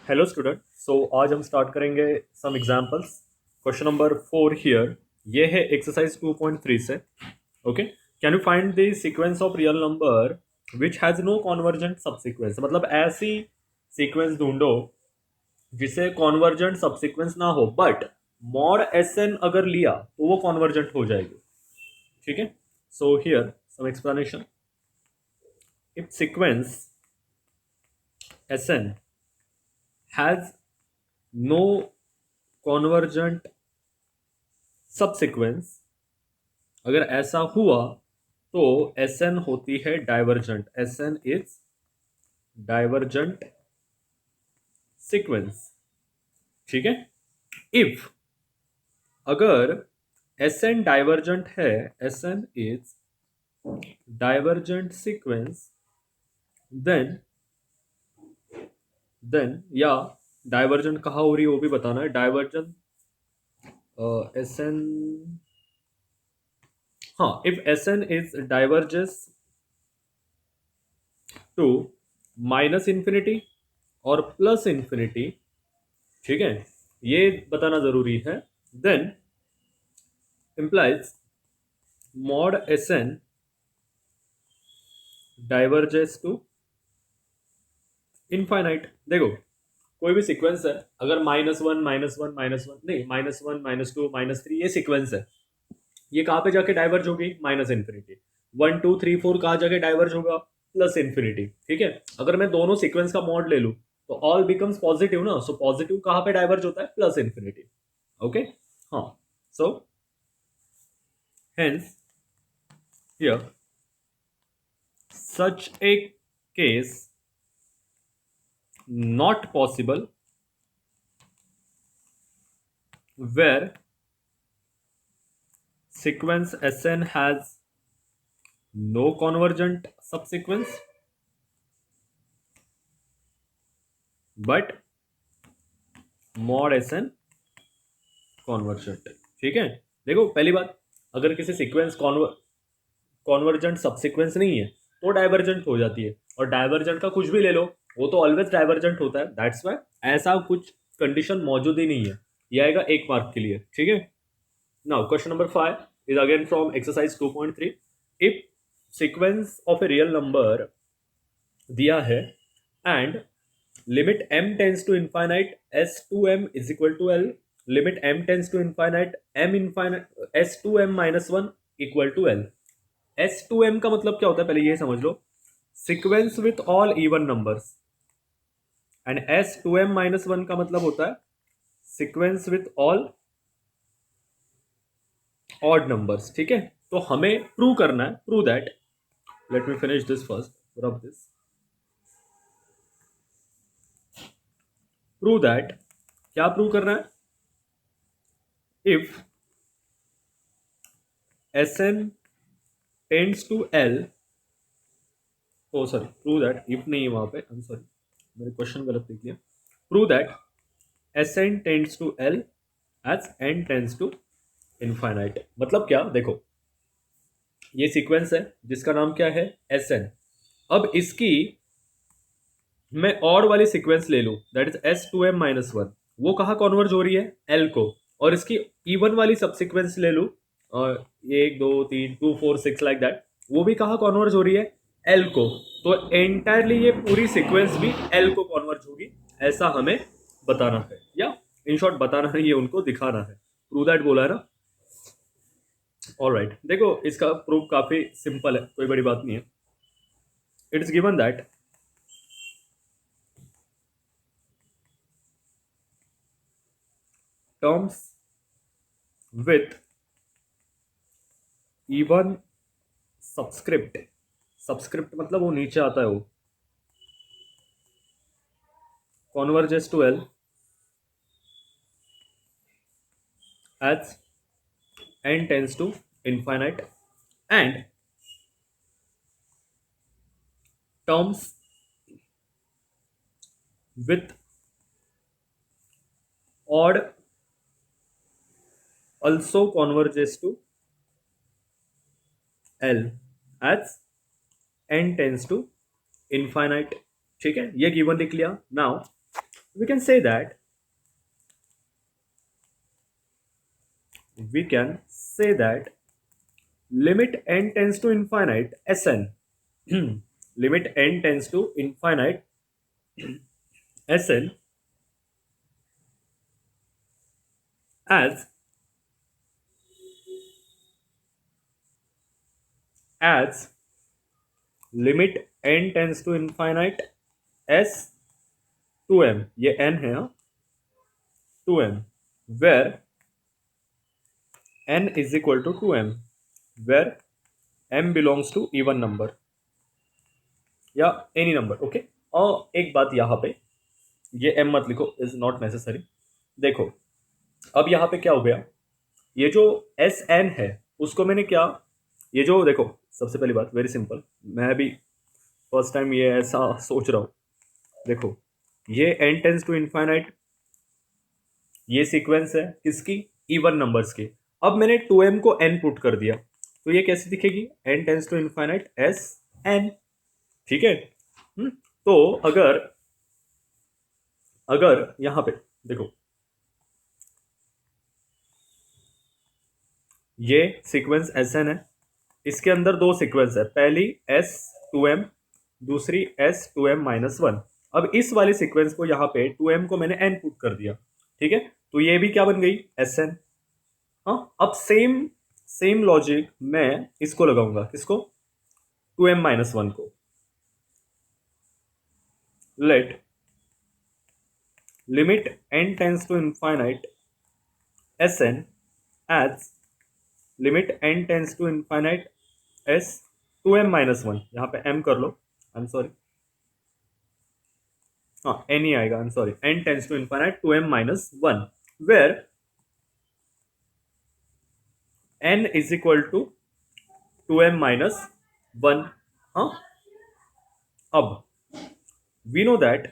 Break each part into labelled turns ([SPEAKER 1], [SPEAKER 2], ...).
[SPEAKER 1] Hello student. आज हम start करेंगे some examples. Question number 4 here. ये है एक्सरसाइज 2.3 से। Okay, can you find the sequence of real number which has no convergent subsequence. मतलब ऐसी सीक्वेंस ढूंढो जिसे कॉन्वर्जेंट सबसीक्वेंस ना हो, बट मॉड एस एन अगर लिया तो वो कॉन्वर्जेंट हो जाएगी। ठीक है, so here some explanation. If sequence S N has no convergent subsequence, अगर ऐसा हुआ तो एस एन होती है divergent. S N is divergent sequence. ठीक है, इफ अगर एस एन डाइवर्जेंट है, S N is divergent sequence, then या डाइवर्जेंट कहाँ हो रही है वो भी बताना है। डाइवर्जेंट एस एन, हाँ, if S N is diverges to minus infinity और प्लस इंफिनिटी, ठीक है, ये बताना जरूरी है। देन implies mod Sn diverges to infinite. देखो, कोई भी सीक्वेंस है, अगर -1 -1 -1 नहीं, -1 -2 -3 ये सीक्वेंस है, ये कहाँ पे जाके डाइवर्ज होगी? Minus infinity. 1 2 3 4 कहाँ जाके डाइवर्ज होगा? Plus infinity. ठीक है, अगर मैं दोनों सीक्वेंस का मॉड ले लूँ तो ऑल बिकम्स पॉजिटिव ना, सो पॉजिटिव कहाँ पे डाइवर्ज होता है? Plus infinity. ओके, हाँ, so hence here such a case not possible where sequence Sn has no convergent subsequence but mod Sn convergent। ठीक है, देखो पहली बात, अगर किसी सीक्वेंस कॉन्वर्जेंट सबसीक्वेंस नहीं है तो डाइवर्जेंट हो जाती है, और डाइवर्जेंट का कुछ भी ले लो वो तो ऑलवेज डाइवर्जेंट होता है। दैट्स वाई ऐसा कुछ कंडीशन मौजूद ही नहीं है। ये आएगा 1 मार्क के लिए। ठीक है, now question number 5 is again from exercise 2.3। if sequence of a real number दिया है and limit m tends to infinite s to m is equal to l, limit m tends to infinite m infinite s to m minus 1 equal to l। s to m का मतलब क्या होता है पहले ये समझ लो। Sequence with all even numbers, and s to m minus 1 का मतलब होता है sequence with all odd numbers. ठीक है, तो हमें प्रूव करना है, prove that, let me finish this first, rub this, prove that, क्या प्रूव करना है? If S N tends to L, O sorry, prove that, if नहीं है वहां पे, आई एम सॉरी, मैंने क्वेश्चन गलत लिख दिया। Prove that S N tends to L as N tends to infinite. मतलब क्या? देखो, ये सीक्वेंस है जिसका नाम क्या है? S N. अब इसकी मैं और वाली सीक्वेंस ले लूं, that is S two M minus one, वो कहाँ कॉन्वर्ज हो रही है? एल को। और इसकी इवन वाली सब सीक्वेंस ले लूं, और 1 2 3 2 4 6 लाइक दैट, वो भी कहाँ कॉन्वर्ज हो रही है? एल को। तो एंटायरली ये पूरी सीक्वेंस भी एल को कॉन्वर्ज होगी, ऐसा हमें बताना है, या इन शॉर्ट बताना है, ये उनको दिखाना है। प्रूव दैट बोला है ना। ऑलराइट, देखो इसका प्रूफ काफी सिंपल है, कोई बड़ी बात नहीं है। It is given that terms with even subscript, subscript मतलब वो नीचे आता है, वो converges to L as n tends to infinite, and terms with odd also converges to L as n tends to infinite। ठीक है, ये गिवन लिख लिया। Now we can say that we can say that limit n tends to infinite Sn limit n tends to infinite Sn as as limit n tends to infinite s 2m, ये n है, 2m, where n is equal to 2m, where m belongs to even number या any number. Okay, और एक बात यहाँ पे, ये m मत लिखो, इज नॉट नेसेसरी. देखो अब यहाँ पे क्या हो गया, ये जो एस एन है उसको मैंने क्या, ये जो देखो सबसे पहली बात वेरी सिंपल, मैं भी फर्स्ट टाइम ये ऐसा सोच रहा हूँ. देखो ये n टेंस टू इनफाइनाइट, ये सीक्वेंस है किसकी, इवन नंबर्स की. अब मैंने 2m को n पुट कर दिया, तो ये कैसे दिखेगी, n tends to infinite S n. ठीक है. तो अगर अगर यहां पे देखो ये सीक्वेंस एस एन है, इसके अंदर दो सीक्वेंस है, पहली एस टू एम, दूसरी S two M minus one. अब इस वाले सीक्वेंस को यहाँ पे 2m को मैंने n पुट कर दिया. ठीक है, तो ये भी क्या बन गई, एस एन. हाँ, अब सेम सेम लॉजिक मैं इसको लगाऊंगा, किसको, 2m माइनस वन को. Let limit n tends to infinite S N as limit n tends to infinite S 2m minus one. यहाँ पे m कर लो, आई एम सॉरी, हाँ n ही आएगा, I am sorry, n tends to infinite 2m minus one, where n is equal to 2m minus one. हाँ, अब we know that,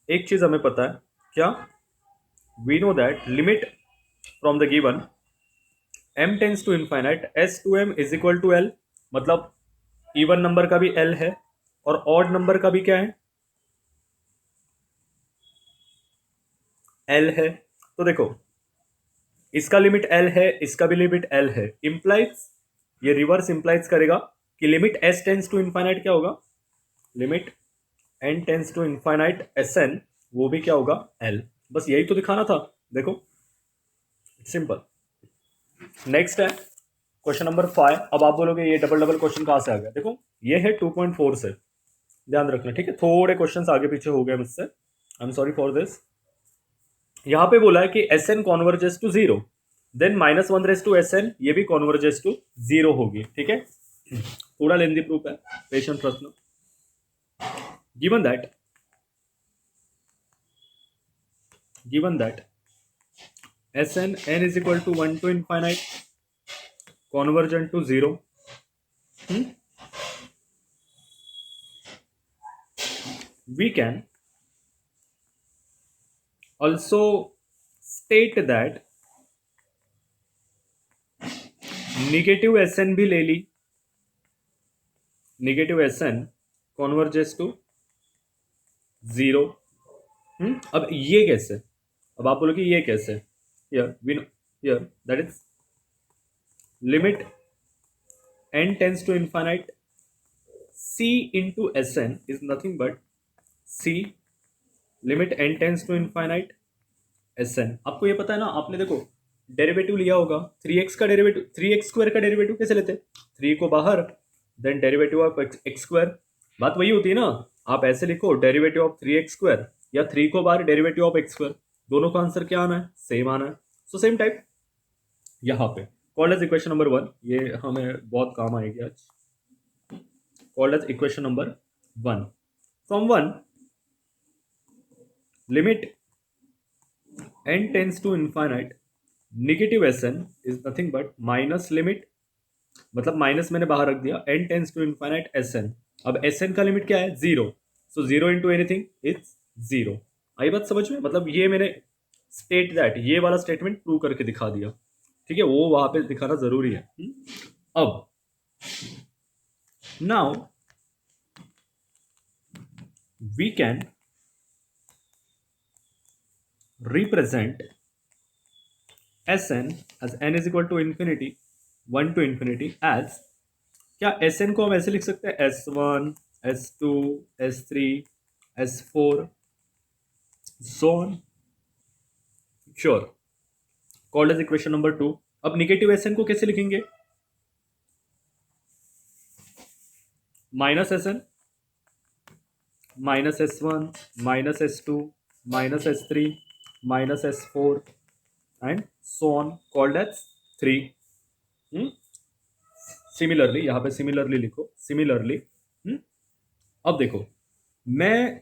[SPEAKER 1] एक चीज हमें पता है, क्या, we know that limit from the given m tends to infinite S two M is equal to l. मतलब even number का भी l है और ऑड नंबर का भी क्या है, l है. तो देखो इसका लिमिट l है, इसका भी लिमिट l है, इंप्लाइज, ये रिवर्स इंप्लाइज करेगा कि limit s tends to infinite क्या होगा, limit n tends to infinite S N, वो भी क्या होगा, l. बस यही तो दिखाना था. देखो सिंपल. नेक्स्ट है क्वेश्चन नंबर 5. अब आप बोलोगे ये डबल डबल क्वेश्चन कहां से आ गया. देखो ये है 2.4 से, ध्यान रखना. ठीक है, थोड़े क्वेश्चंस आगे पीछे हो गए मुझसे, I am sorry for this. यहां पे बोला है कि S n converges to zero, then minus one raise to S n, ये भी कॉन्वर्जेस टू जीरो होगी. ठीक है, थोड़ा लेंदी प्रूफ है, पेशेंट रखना. Given that Sn n is equal to 1 to infinite, convergent to 0. We can also state that negative Sn भी ले ली, negative Sn converges to 0. अब ये कैसे, अब आप बोलोगे ये कैसे, here we know, here that is limit n tends to infinite c into Sn is nothing but c limit n tends to infinite Sn. आपको ये पता है ना, आपने देखो डेरिवेटिव लिया होगा, 3x का डेरिवेटिव, 3x स्क्वायर का डेरिवेटिव कैसे लेते हैं, 3 को बाहर, then derivative of x square. बात वही होती है ना, आप ऐसे लिखो डेरिवेटिव ऑफ 3x स्क्वायर या 3 को बाहर डेरिवेटिव ऑफ x स्क्वायर, दोनों का आंसर क्या आना है, सेम आना है. सो सेम टाइप यहाँ पे कॉल्ड एज इक्वेशन नंबर 1, ये हमें बहुत काम आएगी आज. Called as equation number 1. From 1 limit n tends to infinite negative Sn is nothing but minus limit, मतलब माइनस मैंने बाहर रख दिया, n tends to infinite Sn. अब Sn का लिमिट क्या है, 0. So 0 into anything it's 0. आई बात समझ में, मतलब ये मैंने स्टेट दैट, ये वाला स्टेटमेंट प्रूव करके दिखा दिया. ठीक है, वो वहां पे दिखाना जरूरी है. अब now we can represent Sn as n is equal to infinity 1 to infinity as, क्या Sn को हम ऐसे लिख सकते हैं S1 S2 S3 S4 so on? Sure, called as equation number 2। अब निगेटिव Sn को कैसे लिखेंगे? Minus Sn minus S1 minus S2 minus S3 minus S4 and so on, called as 3। Similarly, यहां पे सिमिलरली लिखो, सिमिलरली। अब देखो, मैं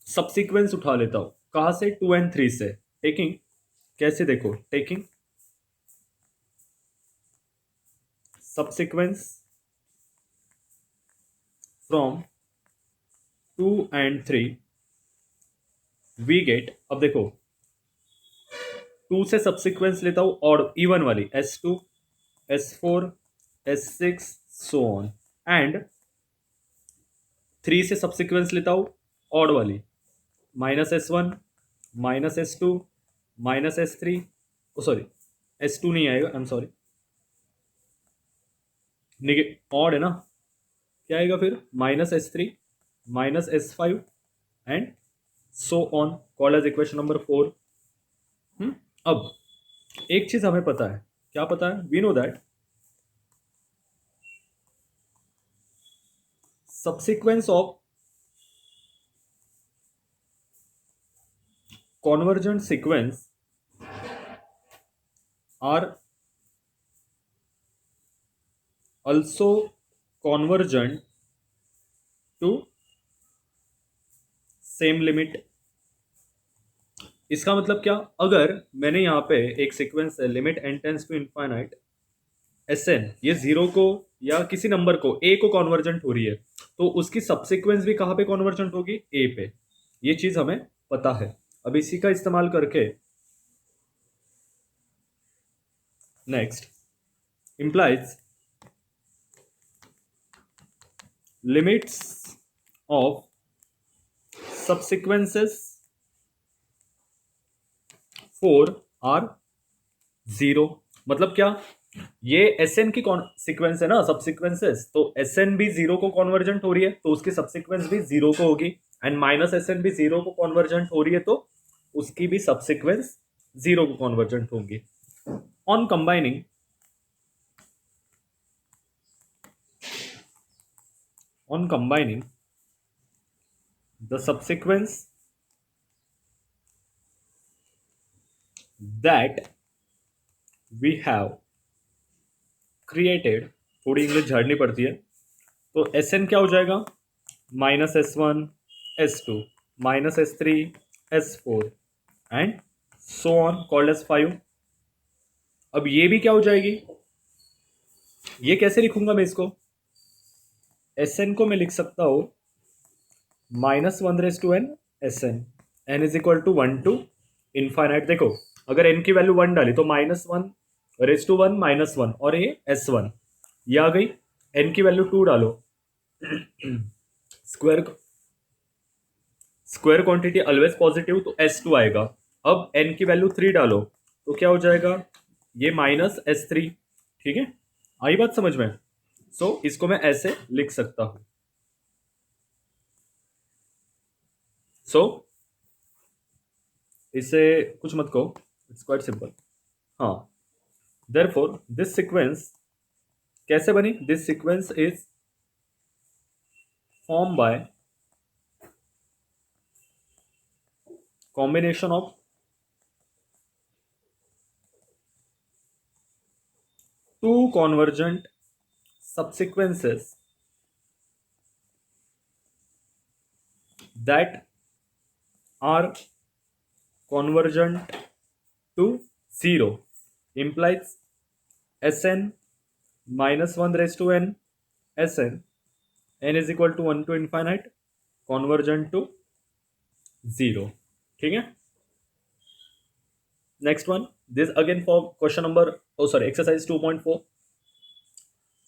[SPEAKER 1] सबसीक्वेंस उठा लेता हूं, कहां से? 2 and 3 से। टेकिंग, कैसे देखो, taking subsequence from 2 and 3 we get, अब देखो 2 से सबसीक्वेंस लेता हूं और इवन वाली S2 S4 S6 so on, and 3 से सबसीक्वेंस लेता हूं ऑड वाली minus S1 minus S2 minus S3, ओ सॉरी S2 नहीं आएगा, आई एम सॉरी, ऑड है ना, क्या आएगा फिर? Minus S3 minus S5 and so on, called as equation number 4। अब एक चीज हमें पता है, क्या पता है? We know that subsequence of convergent sequence are also convergent to same limit। इसका मतलब क्या? अगर मैंने यहाँ पे एक सीक्वेंस है limit n tends to infinite Sn, ये जीरो को या किसी नंबर को a को कॉन्वर्जेंट हो रही है, तो उसकी सबसीक्वेंस भी कहाँ पे कॉन्वर्जेंट होगी? a पे। ये चीज हमें पता है। अब इसी का इस्तेमाल करके next implies limits of subsequences 4 are 0। मतलब क्या? ये Sn की सीक्वेंस है ना, सबसीक्वेंसेस, तो Sn भी 0 को कॉन्वर्जेंट हो रही है, तो उसकी सबसीक्वेंस भी 0 को होगी, एंड माइनस Sn भी 0 को कॉन्वर्जेंट हो रही है, तो उसकी भी सबसीक्वेंस 0 को कॉन्वर्जेंट होंगी। On combining the subsequence that we have created, थोड़ी इंग्लिश झाड़नी पड़ती है, तो Sn क्या हो जाएगा? Minus S1 S2 minus S3 S4 and so on, called as 5। अब ये भी क्या हो जाएगी? ये कैसे लिखूंगा मैं इसको? Sn को मैं लिख सकता हूं minus 1/n Sn, n is equal to 1 to infinite. देखो, अगर n की वैल्यू 1 डाली तो -1/1 -1, और ये S1 ये आ गई। n की वैल्यू 2 डालो, स्क्वायर क्वांटिटी ऑलवेज पॉजिटिव, तो S2 आएगा। अब n की वैल्यू 3 डालो तो क्या हो जाएगा? ये माइनस S3। ठीक है, आई बात समझ में? सो इसको मैं ऐसे लिख सकता हूं। सो इसे कुछ मत कहो, इट्स क्वाइट सिंपल। हाँ, देयरफॉर दिस सीक्वेंस कैसे बनी? This sequence is form by combination of two convergent subsequences that are convergent to 0 implies Sn minus 1 raised to n Sn, n is equal to 1 to infinite, convergent to 0। ठीक है, next one, this again for question number, oh sorry, exercise 2.4।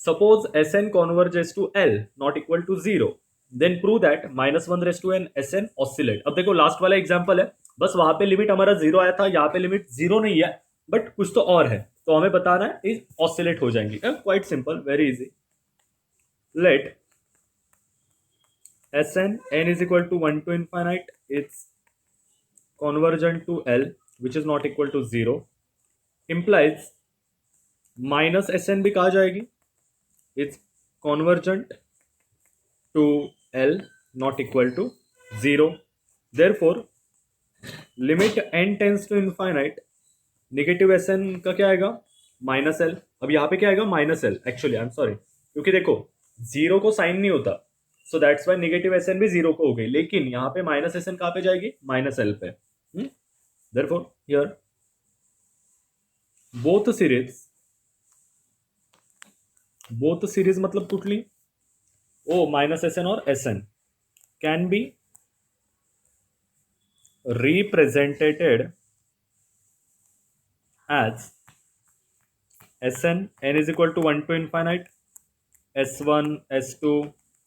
[SPEAKER 1] suppose Sn converges to L not equal to 0, then prove that -1 raised to n Sn oscillate। अब देखो last वाला example है, बस वहां पे limit हमारा जीरो आया था, यहाँ पे लिमिट जीरो नहीं है बट कुछ तो और है, तो हमें बताना है इस ऑसिलेट हो जाएंगी। Quite simple, very easy. Let Sn n is equal to 1 to infinite, it's convergent to L which is not equal to 0, implies minus Sn भी कहा जाएगी, it's convergent to L not equal to 0, therefore limit n tends to infinite, negative Sn का क्या आएगा minus L। अब यहाँ पे क्या आएगा minus L, actually I am sorry, क्योंकि देखो जीरो को साइन नहीं होता, so that's why negative Sn भी जीरो को हो गई, लेकिन यहाँ पे माइनस Sn कहाँ पे जाएगी माइनस L पे। देयरफॉर हियर बोथ सीरीज मतलब कुठली, ओ माइनस Sn और Sn can be represented as Sn n is equal to 1 to infinite S1 S2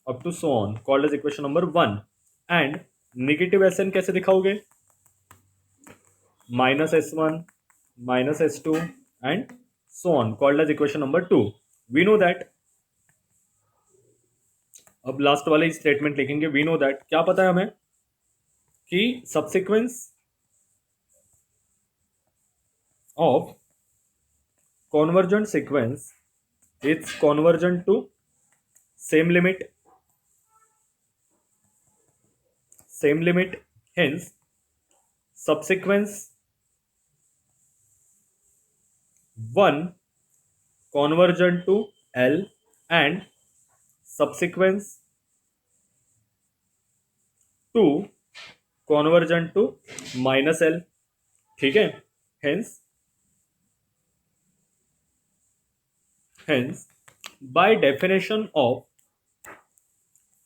[SPEAKER 1] up to so on, called as equation number 1, and negative Sn कैसे दिखाओगे minus S1 minus S2 and so on, called as equation number 2. We know that, अब last वाले statement लिखेंगे, we know that, क्या पता है हमें कि subsequence of convergent sequence it's convergent to same limit, hence subsequence 1 convergent to L and subsequence 2 convergent to minus L, ठीक है। hence by definition of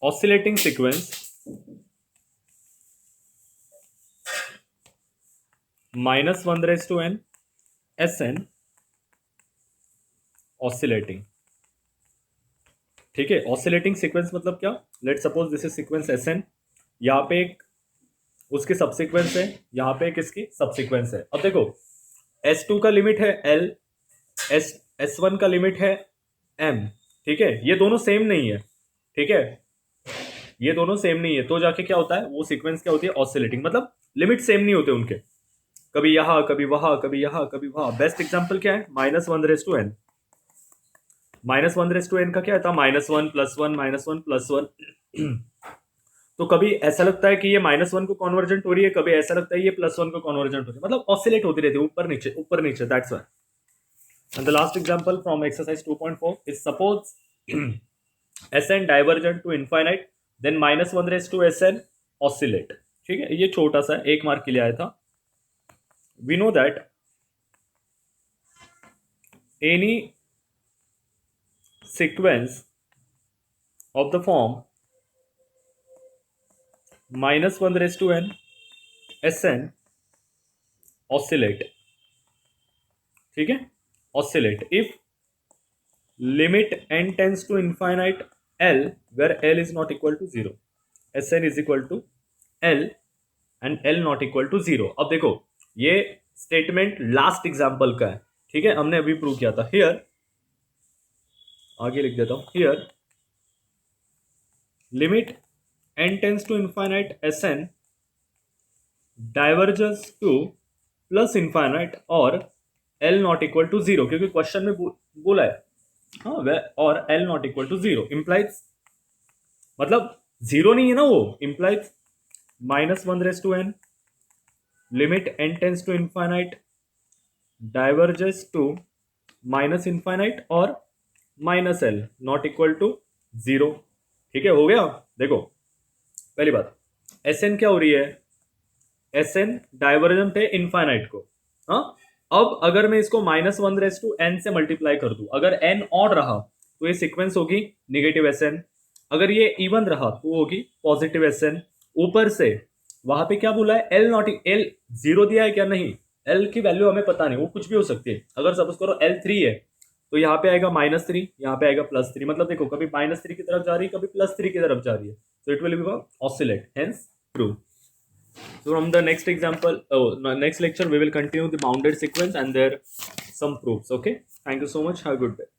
[SPEAKER 1] oscillating sequence minus 1 raised to n Sn oscillating, ठीक है। Oscillating sequence मतलब क्या, let suppose this is sequence Sn, यहाँ पे एक उसकी सबसीक्वेंस है, यहाँ पे एक इसकी सबसीक्वेंस है। अब देखो S2 का लिमिट है L, S1 का लिमिट है M, ठीक है, ये दोनों सेम नहीं है, ठीक है, ये दोनों सेम नहीं है, तो जाके क्या होता है वो सीक्वेंस क्या होती है ऑसिलेटिंग, मतलब लिमिट सेम नहीं होते उनके, कभी यहां कभी वहां कभी यहां कभी वहां। बेस्ट एग्जांपल क्या है minus 1 raise to n, minus 1 raise to n का क्या था माइनस 1 प्लस 1 माइनस 1 प्लस 1 तो कभी ऐसा लगता है कि ये माइनस 1 को कन्वर्जेंट हो रही है, कभी ऐसा लगता है ये प्लस 1 को कन्वर्जेंट हो रही है, मतलब ऑसिलेट होती रहती है ऊपर नीचे, that's why. And the last example from exercise 2.4 is suppose Sn divergent to infinite, then minus 1 raised to Sn oscillate, ठीक है, ये छोटा सा एक मार्क के लिए आया था। We know that any sequence of the form minus 1 raised to n Sn oscillate, ठीक है, oscillate if limit n tends to infinite L where L is not equal to 0, Sn is equal to L and L not equal to 0। अब देखो ये statement last example का है, ठीक है, हमने अभी प्रूव किया था। हियर आगे लिख देता हूं, here limit n tends to infinite Sn diverges to plus infinite और L नॉट इक्वल टू 0, क्योंकि क्वेश्चन में बोला है हाँ और L not equal to 0 implies, मतलब 0 नहीं है ना वो, implies minus 1 raise to n limit n tends to infinite diverges to minus infinite और minus L not equal to 0, ठीक है, हो गया। देखो पहली बात Sn क्या हो रही है, Sn डाइवर्जेंट है इन्फाइनाइट को, हाँ। अब अगर मैं इसको माइनस 1 रेस टू n से मल्टीप्लाई कर दूं, अगर n ऑड रहा तो ये सीक्वेंस होगी निगेटिव Sn, अगर ये इवन रहा तो होगी पॉजिटिव Sn। ऊपर से वहां पे क्या बोला है L नॉट, L 0 दिया है क्या, नहीं, L की वैल्यू हमें पता नहीं, वो कुछ भी हो सकती है। अगर सपोज करो L 3 है तो यहाँ पे आएगा -3, यहाँ पे आएगा +3, मतलब देखो कभी -3 की तरफ जा रही है कभी +3 की तरफ जा रही है, तो it will be oscillate, hence true. So from the next example, next lecture, we will continue the bounded sequence and their some proofs. Okay. Thank you so much. Have a good day.